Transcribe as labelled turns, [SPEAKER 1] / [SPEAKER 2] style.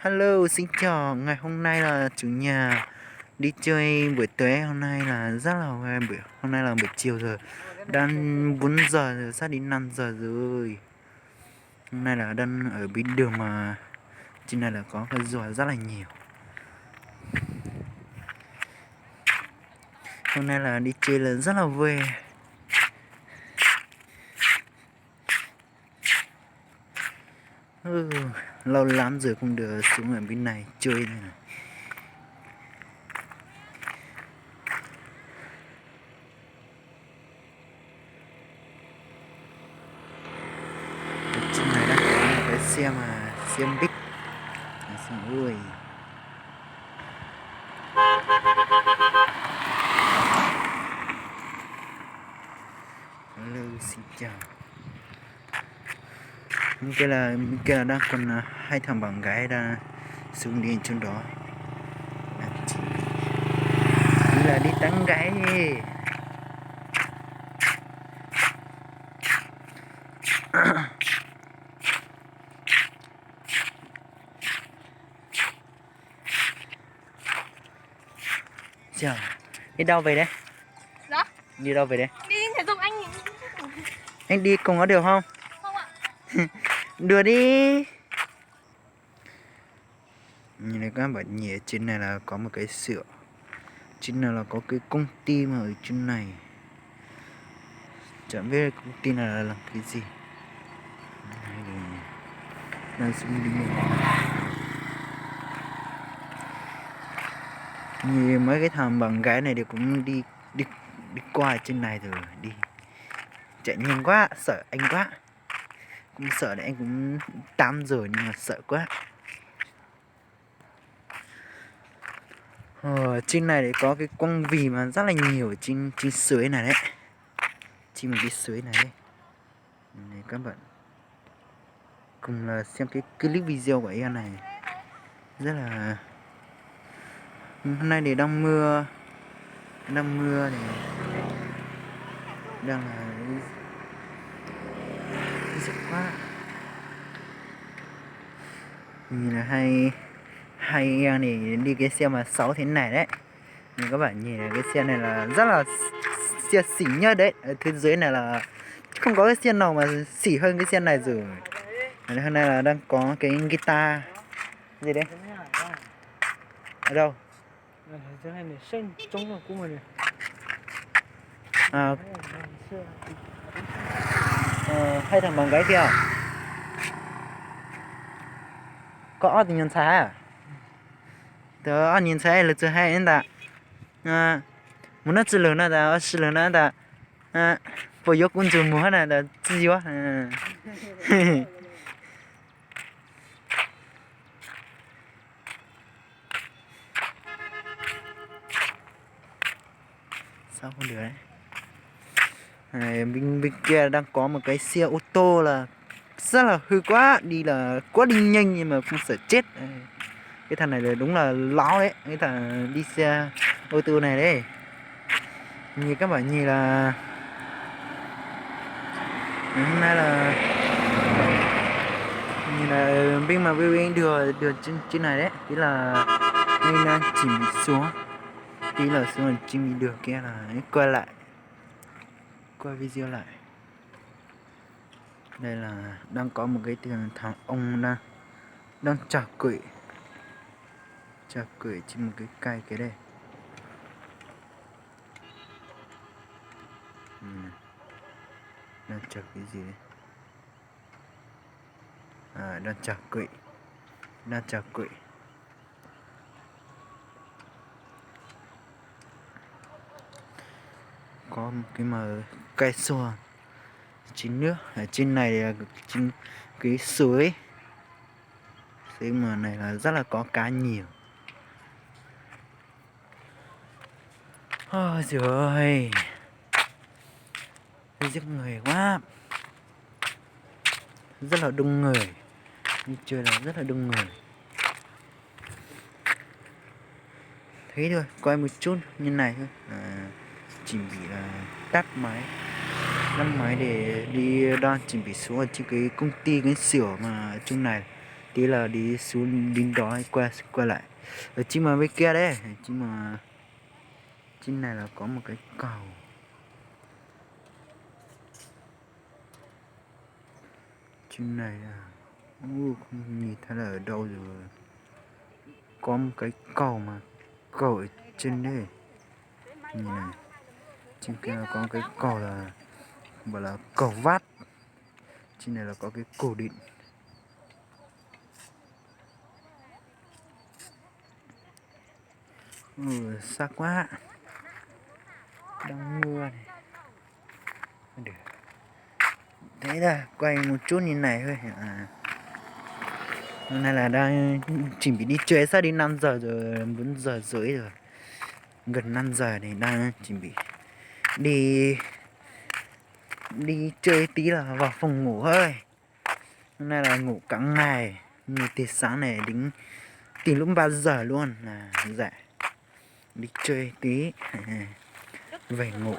[SPEAKER 1] Hello, xin chào. Ngày hôm nay là chủ nhà đi chơi buổi tối. Hôm nay là rất là hôm nay là buổi chiều rồi. Đang 4 giờ rồi, sắp đến 5 giờ rồi. Hôm nay là đang ở bên đường mà trên này là có con rùa rất là nhiều. Hôm nay là đi chơi là rất là vui. Lâu lắm rồi không được xuống ở bên này chơi này. Trên này đang có một cái xe big. Ui. Hello, xin chào. Kia là đang còn hai thằng bạn gái đang xuống đi trên đó. Đi là đi tán gái đi. Chào. Đi đâu về đấy?
[SPEAKER 2] Dạ?
[SPEAKER 1] Đi đâu về đấy?
[SPEAKER 2] Đi thể dục anh.
[SPEAKER 1] Anh đi cùng có được không?
[SPEAKER 2] Không ạ.
[SPEAKER 1] Đưa đi. Nhìn này các bạn nhìn trên này là có một cái sữa. Trên này là có cái công ty mà ở trên này. Chẳng biết công ty này là làm cái gì. Đang xuống đi mua. Nhìn mấy cái thằng bạn gái này thì cũng đi qua trên này rồi đi. Chạy nhanh quá, sợ anh quá. Cũng sợ đấy, anh cũng 8 rồi nhưng mà sợ quá. Trên này thì có cái quang vì mà rất là nhiều ở trên suối này đấy. Trên một cái suối này đấy. Này các bạn cùng là xem cái clip video của em này. Rất là hôm nay thì đang mưa này, đang là rất quá. Nhìn là hai em này đi cái xe mà 6 thế này đấy. Nhưng các bạn nhìn là cái xe này là rất là xe xỉn nhất đấy. Ở phía dưới này là không có cái xe nào mà xỉ hơn cái xe này rồi. Hôm nay là đang có cái guitar gì đấy? Ở đâu? Hai thằng bạn gái kia có thì nhận sai à? Tớ nhận sai là chưa hay đã. Muốn nó chỉ lớn là chỉ lớn là bây giờ cũng chưa mua này là gì quá. Sao không được đấy? Bên kia đang có một cái xe ô tô là rất là hư quá, đi là quá đi nhanh nhưng mà không sợ chết. Cái thằng này là đúng là láo đấy, cái thằng đi xe ô tô này đấy. Như các bạn nhìn là hôm nay là nhìn là bên đường trên này đấy, tí là nên đang chìm xuống, tí là xuống chìm đường kia là quay video lại. Đây là đang có một cái thằng ông đang chả quỷ trên một cái cây cái đây. Đang chả cái gì đấy? Đang chả quỷ. Có một cái mà cây xoa trên nước ở trên này là trên cái suối mà này là rất là có cá nhiều. Ôi giời ơi, giết người quá, rất là đông người, đi chơi là rất là đông người. Thế thôi, coi một chút như này thôi, chỉ bị là tắt máy để đi đang chuẩn bị xuống ở trên cái công ty cái xưởng mà trong này tí là đi xuống đến đó qua lại. Ở chính mà bên kia đấy, chính này là có một cái cầu. Trên này à, không nhìn thấy là ở đâu rồi. Có một cái cầu mà cầu ở trên đây, nhìn này, trên kia là có một cái cầu là bảo là cầu vát, trên này là có cái cổ điện. Sắc quá, đang mưa này. Được. Thế là quay một chút như này thôi hôm nay là đang chuẩn bị đi chơi, sắp đến 5 giờ rồi, 4 giờ rưỡi rồi, gần 5 giờ này, đang chuẩn bị đi chơi tí là vào phòng ngủ thôi. Hôm nay là ngủ cả ngày, ngủ từ sáng này đến lúc 3 giờ luôn, là dạ đi chơi tí về ngủ.